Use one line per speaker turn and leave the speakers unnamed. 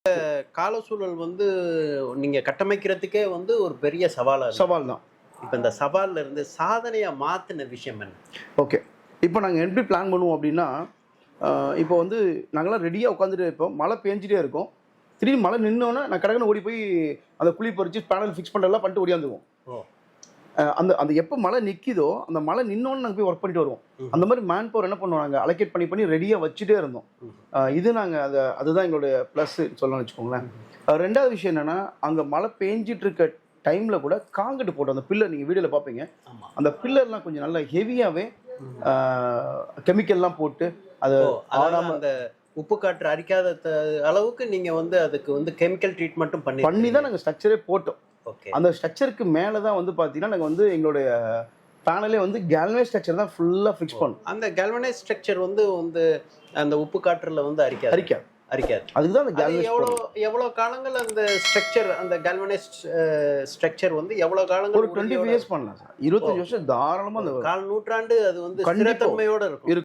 கால சூழல் வந்து நீங்க கட்டமைக்கிறதுக்கே வந்து ஒரு பெரிய
சவால் தான்.
இப்ப இந்த சவால்ல இருந்து சாதனையா மாத்தின விஷயம் என்ன?
ஓகே. இப்போ நாங்கள் எப்படி பிளான் பண்ணுவோம் அப்படின்னா, இப்போ வந்து நாங்கள்லாம் ரெடியாக உட்காந்துட்டு இருப்போம். மழை பெஞ்சிட்டே இருக்கும். திடீர்னு மழை நின்னோன்னே நான் கடகடன்னு ஓடி போய் அந்த குழி பறிச்சு பேனல் ஃபிக்ஸ் பண்ணுறதெல்லாம் பண்ணிட்டு ஓடியாந்துருவோம். அந்த அந்த எப்போ மழை நிற்கிதோ அந்த மழை நின்னோன்னு நாங்கள் போய் ஒர்க் பண்ணிட்டு வருவோம். அந்த மாதிரி மேன் பவர் என்ன பண்ணுவோம், நாங்கள் அலோகேட் பண்ணி ரெடியாக வச்சுட்டே இருந்தோம். இது நாங்கள் அதுதான் எங்களுடைய ப்ளஸ் சொல்லணும்னு வச்சுக்கோங்களேன். ரெண்டாவது விஷயம் என்னென்னா, அங்கே மழை பெஞ்சிட்டு இருக்க டைமில் கூட காங்கிரீட் போட்டோம். அந்த பில்லர் நீங்கள் வீடியோவில் பார்ப்பீங்க. அந்த பில்லர்லாம் கொஞ்சம் நல்லா ஹெவியாகவே கெமிக்கல்லாம் போட்டு அதை
ஆடாமல் அந்த உப்பு காற்று அரிக்காத அளவுக்கு நீங்கள் வந்து அதுக்கு வந்து கெமிக்கல் ட்ரீட்மெண்ட்டும் பண்ணி
தான் நாங்கள் ஸ்ட்ரக்சரே போட்டோம். அந்த ஸ்ட்ரக்சருக்கு மேலே தான் வந்து பார்த்தீங்கன்னா நாங்கள் வந்து எங்களுடைய பேனலே வந்து கேல்வனைஸ் ஸ்ட்ரக்சர் தான் ஃபுல்லாக ஃபிக்ஸ் பண்ணோம்.
அந்த கேல்வனைஸ் ஸ்ட்ரக்சர் வந்து அந்த உப்பு காற்றில் வந்து அரிக்காது.
அதுக்கு தான் அந்த கேல்வனைஸ்
எவ்வளோ காலங்கள் அந்த ஸ்ட்ரக்சர் அந்த கேல்வனைஸ் ஸ்ட்ரக்சர் வந்து எவ்வளோ காலங்கள்?
ஒரு 25 இயர்ஸ் பண்ணலாம் சார். 25 வருஷம் தாராளமாக அந்த
கால் நூற்றாண்டு அது வந்து ஸ்திரத்தன்மையோட இருக்கும்.